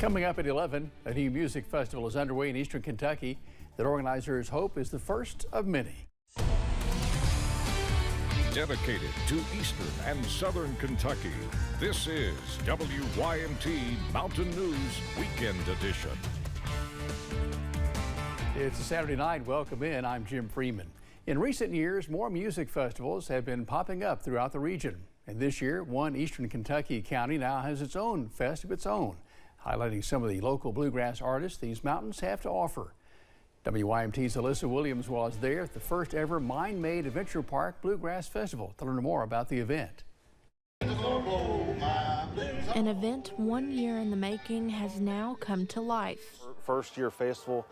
Coming up at 11, a new music festival is underway in eastern Kentucky that organizers hope is the first of many. Dedicated to eastern and southern Kentucky, this is WYMT Mountain News Weekend Edition. It's a Saturday night. Welcome in. I'm Jim Freeman. In recent years, more music festivals have been popping up throughout the region. And this year, one eastern Kentucky county now has its own fest of its own, highlighting some of the local bluegrass artists these mountains have to offer. WYMT's Alyssa Williams was there at the first ever Mind-Made Adventure Park Bluegrass Festival to learn more about the event. An event 1 year in the making has now come to life. First year festival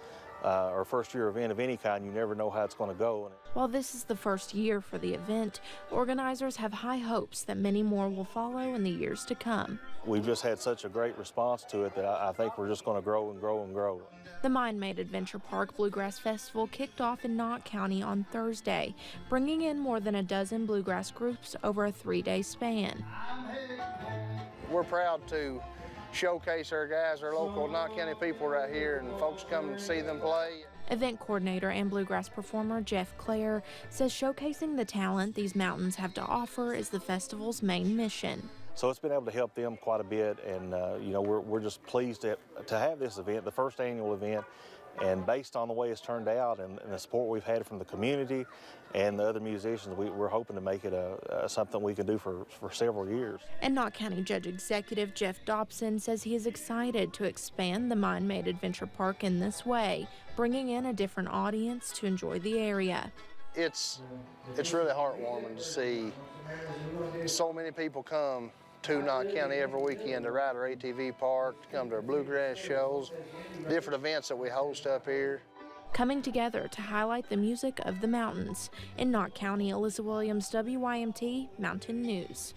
or first year event of any kind, you never know how it's going to go. While this is the first year for the event, organizers have high hopes that many more will follow in the years to come. We've just had such a great response to it that I think we're just going to grow and grow and grow. The Mind-Made Adventure Park Bluegrass Festival kicked off in Knott County on Thursday, bringing in more than a dozen bluegrass groups over a 3-day span. We're proud to showcase our guys, our local Knott County people right here, and folks come and see them play. Event coordinator and bluegrass performer Jeff Clare says showcasing the talent these mountains have to offer is the festival's main mission. So it's been able to help them quite a bit, and you know, we're just pleased to have this event, the first annual event, and based on the way it's turned out and the support we've had from the community and the other musicians, we're hoping to make it something we can do for several years. And Knott County Judge Executive Jeff Dobson says he is excited to expand the Mind-Made Adventure Park in this way, bringing in a different audience to enjoy the area. It's really heartwarming to see so many people come to Knott County every weekend to ride our ATV park, to come to our bluegrass shows, different events that we host up here. Coming together to highlight the music of the mountains. In Knott County, Alyssa Williams, WYMT Mountain News.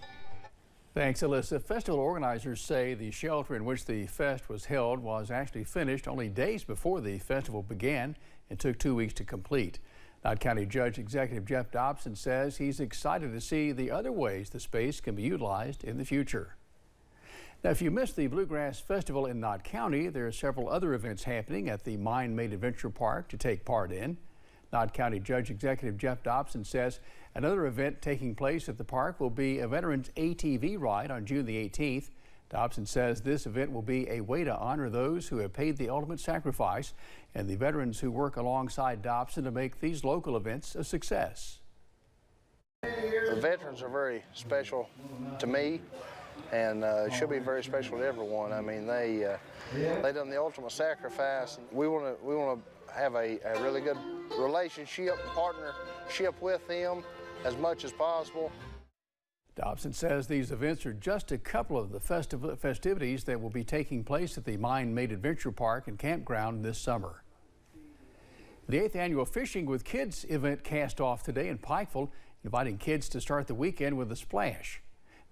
Thanks, Alyssa. Festival organizers say the shelter in which the fest was held was actually finished only days before the festival began and took 2 weeks to complete. Knott County Judge Executive Jeff Dobson says he's excited to see the other ways the space can be utilized in the future. Now, if you missed the Bluegrass Festival in Knott County, there are several other events happening at the Mind-Made Adventure Park to take part in. Knott County Judge Executive Jeff Dobson says another event taking place at the park will be a Veterans ATV Ride on June the 18th. Dobson says this event will be a way to honor those who have paid the ultimate sacrifice and the veterans who work alongside Dobson to make these local events a success. The veterans are very special to me, and it should be very special to everyone. I mean, they done the ultimate sacrifice. We want to have a really good relationship, partnership with them as much as possible. Dobson says these events are just a couple of the festivities that will be taking place at the Mind-Made Adventure Park and Campground this summer. The 8th annual Fishing with Kids event cast off today in Pikeville, inviting kids to start the weekend with a splash.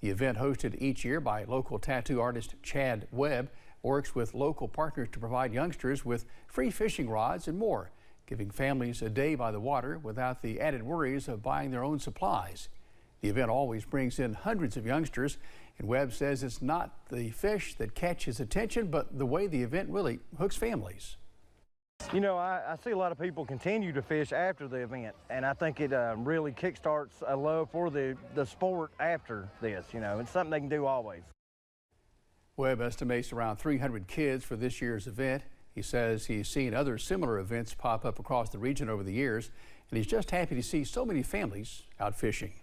The event, hosted each year by local tattoo artist Chad Webb, works with local partners to provide youngsters with free fishing rods and more, giving families a day by the water without the added worries of buying their own supplies. The event always brings in hundreds of youngsters, and Webb says it's not the fish that catch his attention, but the way the event really hooks families. You know, I see a lot of people continue to fish after the event, and I think it really kickstarts a love for the sport after this. You know, it's something they can do always. Webb estimates around 300 kids for this year's event. He says he's seen other similar events pop up across the region over the years, and he's just happy to see so many families out fishing.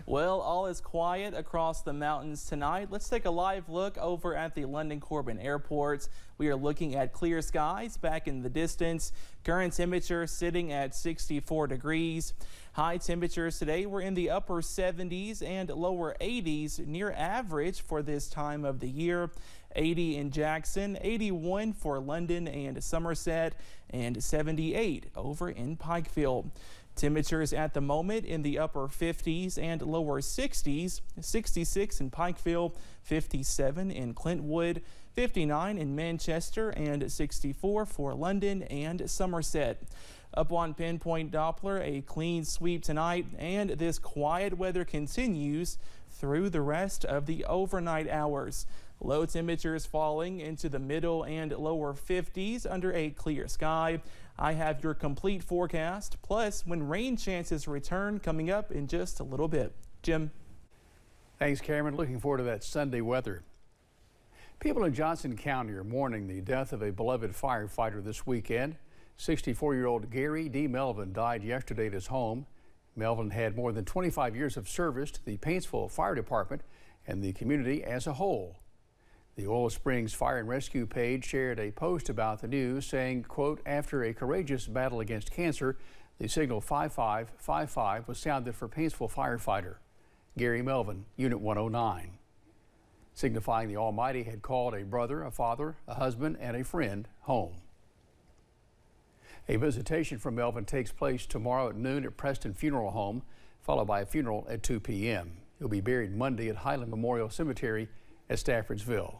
Well, all is quiet across the mountains tonight. Let's take a live look over at the London Corbin Airport. We are looking at clear skies back in the distance. Current temperature sitting at 64 degrees. High temperatures today were in the upper 70s and lower 80s, near average for this time of the year. 80 in Jackson, 81 for London and Somerset, and 78 over in Pikeville. Temperatures at the moment in the upper 50s and lower 60s, 66 in Pikeville, 57 in Clintwood, 59 in Manchester, and 64 for London and Somerset. Up on Pinpoint Doppler, a clean sweep tonight, and this quiet weather continues through the rest of the overnight hours. Low temperatures falling into the middle and lower 50s under a clear sky. I have your complete forecast, plus when rain chances return coming up in just a little bit. Jim. Thanks, Cameron. Looking forward to that Sunday weather. People in Johnson County are mourning the death of a beloved firefighter this weekend. 64-year-old Gary D. Melvin died yesterday at his home. Melvin had more than 25 years of service to the Paintsville Fire Department and the community as a whole. The Oil Springs Fire and Rescue page shared a post about the news saying, quote, after a courageous battle against cancer, the signal 5555 was sounded for Paintsville firefighter Gary Melvin, Unit 109, signifying the Almighty had called a brother, a father, a husband, and a friend home. A visitation from Melvin takes place tomorrow at noon at Preston Funeral Home, followed by a funeral at 2 p.m. He'll be buried Monday at Highland Memorial Cemetery at Staffordsville.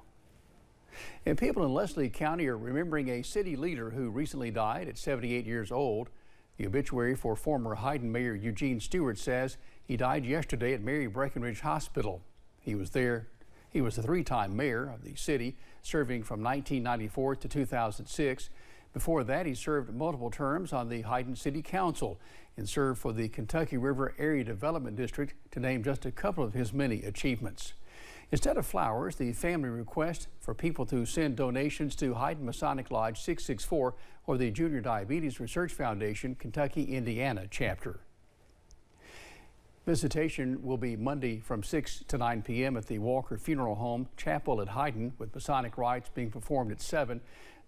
And people in Leslie County are remembering a city leader who recently died at 78 years old. The obituary for former Hyden Mayor Eugene Stewart says he died yesterday at Mary Breckenridge Hospital. He was the three-time mayor of the city, serving from 1994 to 2006. Before that, he served multiple terms on the Hyden City Council and served for the Kentucky River Area Development District, to name just a couple of his many achievements. Instead of flowers, the family requests for people to send donations to Hyden Masonic Lodge 664 or the Junior Diabetes Research Foundation, Kentucky, Indiana chapter. Visitation will be Monday from 6 to 9 p.m. at the Walker Funeral Home Chapel at Hyden, with Masonic rites being performed at 7.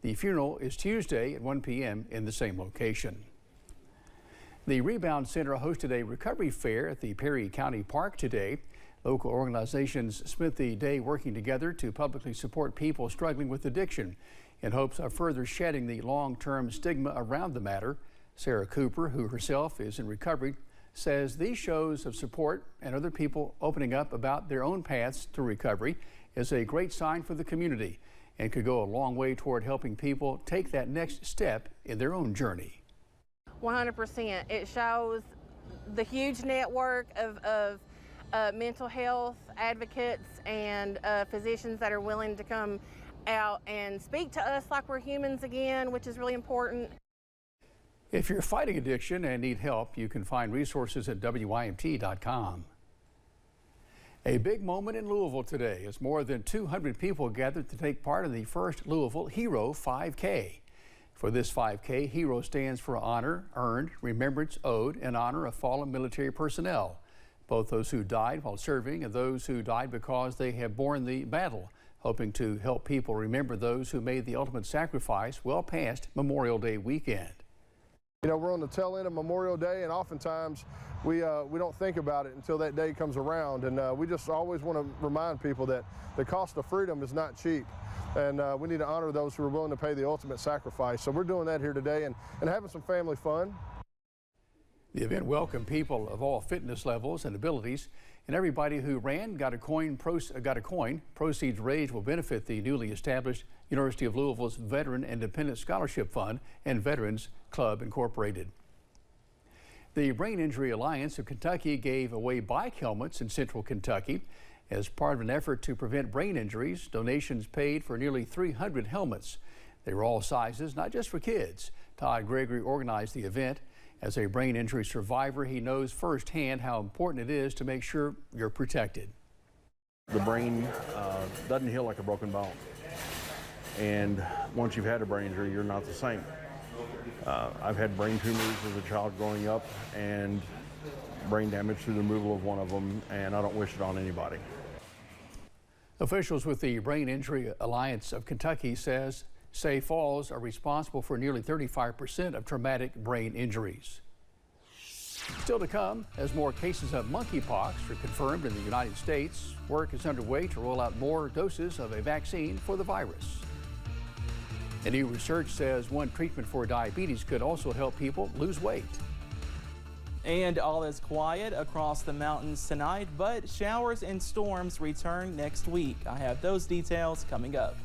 The funeral is Tuesday at 1 p.m. in the same location. The Rebound Center hosted a recovery fair at the Perry County Park today. Local organizations spent the day working together to publicly support people struggling with addiction in hopes of further shedding the long-term stigma around the matter. Sarah Cooper, who herself is in recovery, says these shows of support and other people opening up about their own paths to recovery is a great sign for the community and could go a long way toward helping people take that next step in their own journey. 100%. It shows the huge network of mental health advocates and physicians that are willing to come out and speak to us like we're humans again, which is really important. If you're fighting addiction and need help, you can find resources at WYMT.com. A big moment in Louisville today as more than 200 people gathered to take part in the first Louisville Hero 5K. For this 5K, HERO stands for Honor Earned, Remembrance Owed, in honor of fallen military personnel, both those who died while serving and those who died because they have borne the battle, hoping to help people remember those who made the ultimate sacrifice well past Memorial Day weekend. You know, we're on the tail end of Memorial Day, and oftentimes we don't think about it until that day comes around, and we just always want to remind people that the cost of freedom is not cheap, and we need to honor those who are willing to pay the ultimate sacrifice. So we're doing that here today and having some family fun. The event welcomed people of all fitness levels and abilities, and everybody who ran got a coin. Proceeds raised will benefit the newly established University of Louisville's Veteran Independent Scholarship Fund and Veterans Club Incorporated. The Brain Injury Alliance of Kentucky gave away bike helmets in central Kentucky. As part of an effort to prevent brain injuries, donations paid for nearly 300 helmets. They were all sizes, not just for kids. Todd Gregory organized the event. As a brain injury survivor, he knows firsthand how important it is to make sure you're protected. The brain doesn't heal like a broken bone. And once you've had a brain injury, you're not the same. I've had brain tumors as a child growing up and brain damage through the removal of one of them, and I don't wish it on anybody. Officials with the Brain Injury Alliance of Kentucky say falls are responsible for nearly 35% of traumatic brain injuries. Still to come, as more cases of monkeypox are confirmed in the United States, work is underway to roll out more doses of a vaccine for the virus. And new research says one treatment for diabetes could also help people lose weight. And all is quiet across the mountains tonight, but showers and storms return next week. I have those details coming up.